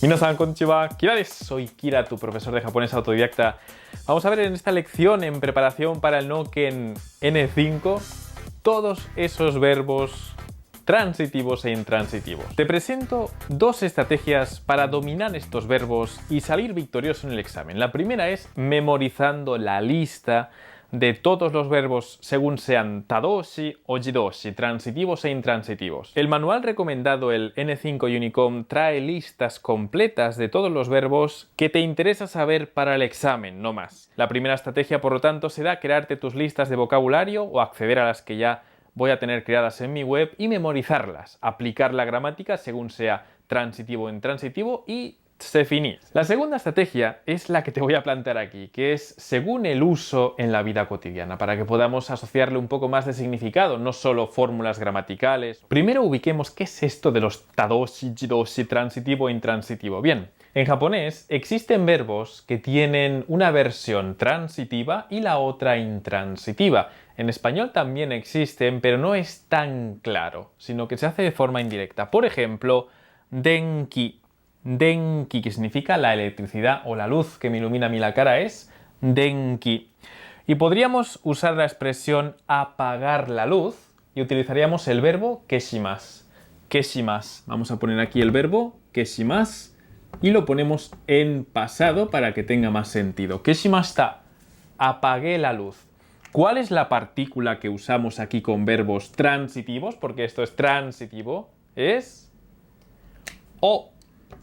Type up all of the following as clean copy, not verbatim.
Minasan konnichiwa, Kira desu. Soy Kira, tu profesor de japonés autodidacta. Vamos a ver en esta lección, en preparación para el Noken N5, todos esos verbos transitivos e intransitivos. Te presento dos estrategias para dominar estos verbos y salir victorioso en el examen. La primera es memorizando la lista de todos los verbos según sean tadoshi o jidoshi, transitivos e intransitivos. El manual recomendado, el N5 Unicom, trae listas completas de todos los verbos que te interesa saber para el examen, no más. La primera estrategia, por lo tanto, será crearte tus listas de vocabulario o acceder a las que ya voy a tener creadas en mi web y memorizarlas, aplicar la gramática según sea transitivo o intransitivo y se finí. La segunda estrategia es la que te voy a plantear aquí, que es según el uso en la vida cotidiana, para que podamos asociarle un poco más de significado, no solo fórmulas gramaticales. Primero ubiquemos qué es esto de los tadoshi, jidoshi, transitivo e intransitivo. Bien, en japonés existen verbos que tienen una versión transitiva y la otra intransitiva. En español también existen, pero no es tan claro, sino que se hace de forma indirecta. Por ejemplo, denki. Denki, que significa la electricidad o la luz que me ilumina a mí la cara, es denki. Y podríamos usar la expresión apagar la luz y utilizaríamos el verbo keshimasu. Keshimasu. Vamos a poner aquí el verbo keshimasu y lo ponemos en pasado para que tenga más sentido. Keshimashita. Apagué la luz. ¿Cuál es la partícula que usamos aquí con verbos transitivos? Porque esto es transitivo. Es o.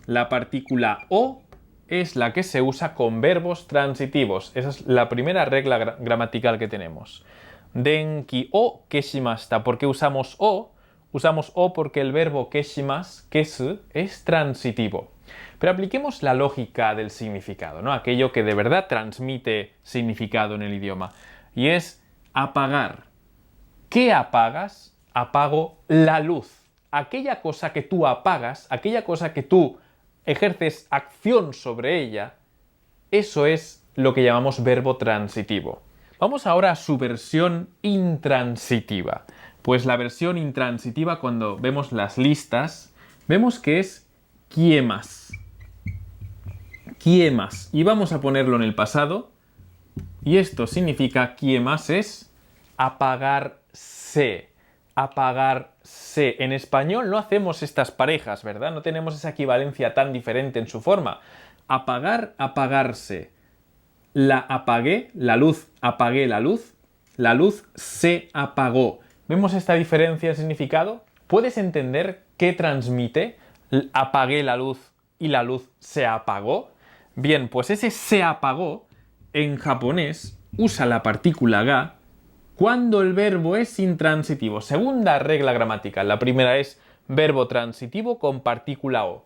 La partícula o es la que se usa con verbos transitivos. Esa es la primera regla gramatical que tenemos. Denki o keshimashita. ¿Por qué usamos o? Usamos o porque el verbo keshimasu, kesu, es transitivo. Pero apliquemos la lógica del significado, ¿no? Aquello que de verdad transmite significado en el idioma. Y es apagar. ¿Qué apagas? Apago la luz. Aquella cosa que tú apagas, aquella cosa que tú ejerces acción sobre ella, eso es lo que llamamos verbo transitivo. Vamos ahora a su versión intransitiva. Pues la versión intransitiva, cuando vemos las listas, vemos que es kiemas. Kiemas. Y vamos a ponerlo en el pasado. Y esto significa kiemas es apagarse. Apagarse. En español no hacemos estas parejas, ¿verdad? No tenemos esa equivalencia tan diferente en su forma. Apagar, apagarse. La apagué, la luz, apagué la luz se apagó. ¿Vemos esta diferencia de significado? ¿Puedes entender qué transmite apagué la luz y la luz se apagó? Bien, pues ese se apagó en japonés usa la partícula ga cuando el verbo es intransitivo. Segunda regla gramatical. La primera es verbo transitivo con partícula o.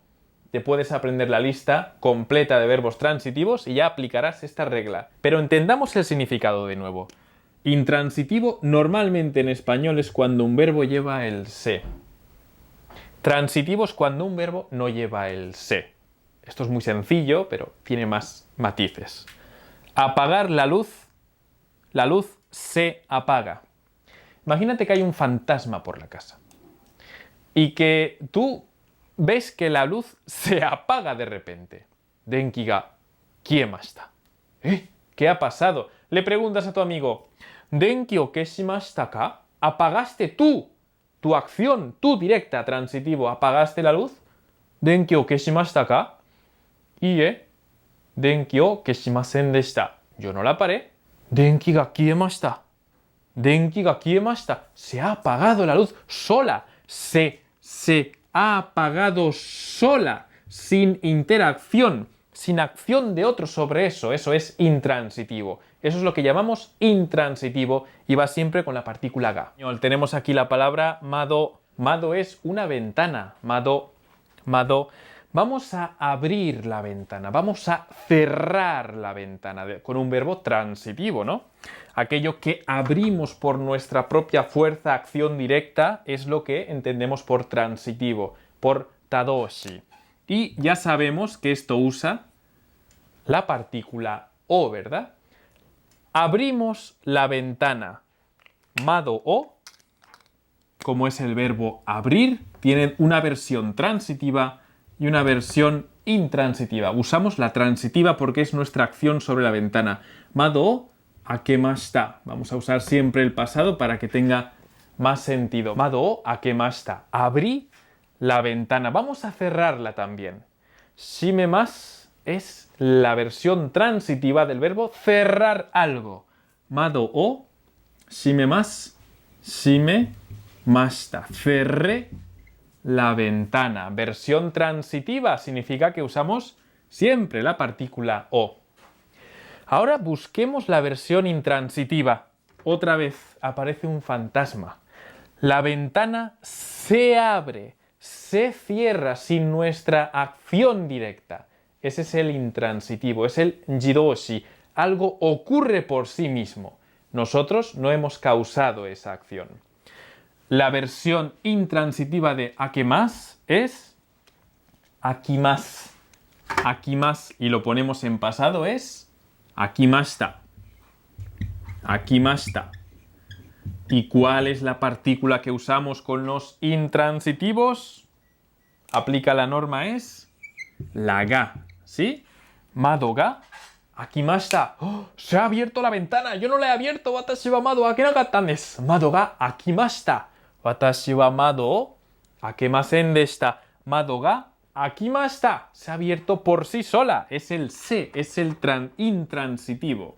Te puedes aprender la lista completa de verbos transitivos y ya aplicarás esta regla. Pero entendamos el significado de nuevo. Intransitivo normalmente en español es cuando un verbo lleva el se. Transitivo es cuando un verbo no lleva el se. Esto es muy sencillo, pero tiene más matices. Apagar la luz se apaga. Imagínate que hay un fantasma por la casa y que tú ves que la luz se apaga de repente. Denki ga kiemashita. ¿Qué ha pasado? Le preguntas a tu amigo, ¿Denki o keshimashita ka? ¿Apagaste tú? Tu acción, tú directa, transitivo, ¿apagaste la luz? ¿Denki o keshimashita ka? Ie, denki o keshimasen deshita. Yo no la paré. Denki ga kiemashita. Denki ga kiemashita. Se ha apagado la luz sola. Se ha apagado sola. Sin interacción. Sin acción de otro sobre eso. Eso es intransitivo. Eso es lo que llamamos intransitivo y va siempre con la partícula ga. Tenemos aquí la palabra mado. Mado es una ventana. Mado. Vamos a abrir la ventana, vamos a cerrar la ventana con un verbo transitivo, ¿no? Aquello que abrimos por nuestra propia fuerza, acción directa, es lo que entendemos por transitivo, por tadoshi. Y ya sabemos que esto usa la partícula o, ¿verdad? Abrimos la ventana. Mado o, como es el verbo abrir, tienen una versión transitiva y una versión intransitiva. Usamos la transitiva porque es nuestra acción sobre la ventana. Mado akemashita. Vamos a usar siempre el pasado para que tenga más sentido. Mado akemashita. Abrí la ventana. Vamos a cerrarla también. Shimemasu es la versión transitiva del verbo cerrar algo. Mado o shimemasu, shimemashita. Cerré la ventana. Versión transitiva significa que usamos siempre la partícula o. Ahora busquemos la versión intransitiva. Otra vez aparece un fantasma. La ventana se abre, se cierra sin nuestra acción directa. Ese es el intransitivo, es el jidoshi. Algo ocurre por sí mismo. Nosotros no hemos causado esa acción. La versión intransitiva de akemasu es akimasu. Akimasu, y lo ponemos en pasado, es akimashita. Akimashita. ¿Y cuál es la partícula que usamos con los intransitivos? Aplica la norma, es la ga. ¿Sí? Mado ga akimashita. ¡Oh! Se ha abierto la ventana. Yo no la he abierto. Watashi wa mado o akenakatta desu. Mado ga akimashita. Watashi wa mado o akemasen deshita. Mado ga akimashita. Se ha abierto por sí sola. Es el se, es el intransitivo.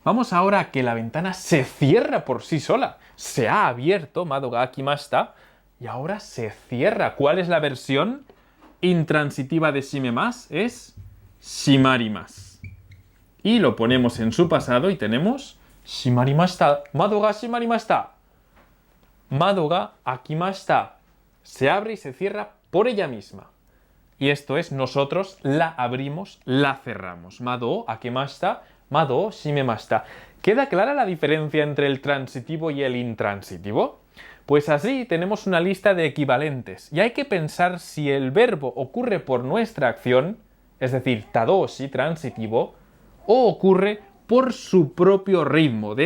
Vamos ahora a que la ventana se cierra por sí sola. Se ha abierto, mado ga akimashita, y ahora se cierra. ¿Cuál es la versión intransitiva de shimemasu? Es shimarimasu. Y lo ponemos en su pasado y tenemos shimarimashita. Mado ga shimarimashita. Mado ga akimashita. Se abre y se cierra por ella misma. Y esto es, nosotros la abrimos, la cerramos. Mado o akemashita, mado o shimemashita. ¿Queda clara la diferencia entre el transitivo y el intransitivo? Pues así tenemos una lista de equivalentes. Y hay que pensar si el verbo ocurre por nuestra acción, es decir, tadoshi, transitivo, o ocurre por su propio ritmo,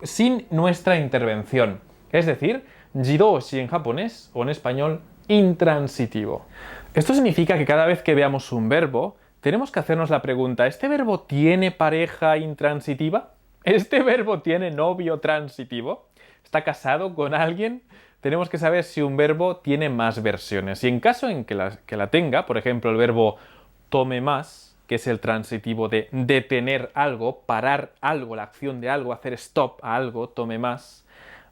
sin nuestra intervención. Es decir, jidoshi en japonés o en español, intransitivo. Esto significa que cada vez que veamos un verbo, tenemos que hacernos la pregunta, ¿este verbo tiene pareja intransitiva? ¿Este verbo tiene novio transitivo? ¿Está casado con alguien? Tenemos que saber si un verbo tiene más versiones. Y en caso en que la tenga, por ejemplo, el verbo tomemasu, que es el transitivo de detener algo, parar algo, la acción de algo, hacer stop a algo, tomemasu,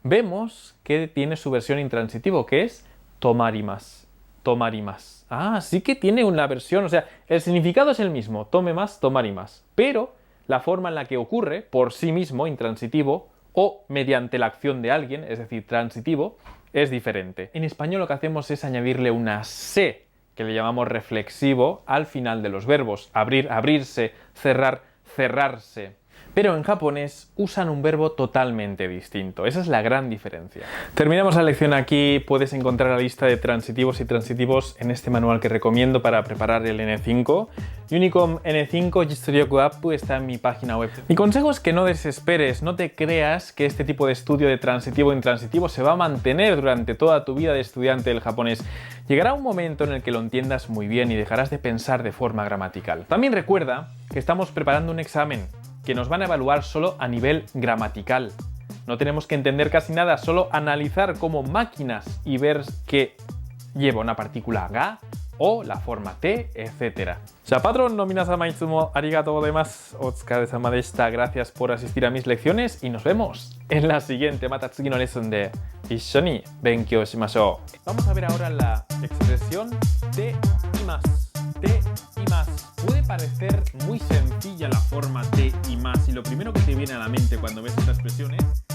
vemos que tiene su versión intransitivo, que es tomarimasu. Tomarimasu. Ah, sí que tiene una versión, o sea, el significado es el mismo, tomemasu, tomarimasu, pero la forma en la que ocurre, por sí mismo, intransitivo, o mediante la acción de alguien, es decir, transitivo, es diferente. En español lo que hacemos es añadirle una se, que le llamamos reflexivo, al final de los verbos. Abrir, abrirse, cerrar, cerrarse. Pero en japonés usan un verbo totalmente distinto. Esa es la gran diferencia. Terminamos la lección aquí. Puedes encontrar la lista de transitivos y transitivos en este manual que recomiendo para preparar el N5. Unicom N5 Jitsuryoku App está en mi página web. Mi consejo es que no desesperes, no te creas que este tipo de estudio de transitivo e intransitivo se va a mantener durante toda tu vida de estudiante del japonés. Llegará un momento en el que lo entiendas muy bien y dejarás de pensar de forma gramatical. También recuerda que estamos preparando un examen que nos van a evaluar solo a nivel gramatical. No tenemos que entender casi nada, solo analizar como máquinas y ver que lleva una partícula ga o la forma te, etc. Patron no minasama itsumo arigatou gozaimasu. Otsukaresama deshita. Gracias por asistir a mis lecciones y nos vemos en la siguiente. Mata tsugi no lesson de issho ni benkyou shimashou. Vamos a ver ahora la expresión te imasu. Te imasu. Puede parecer muy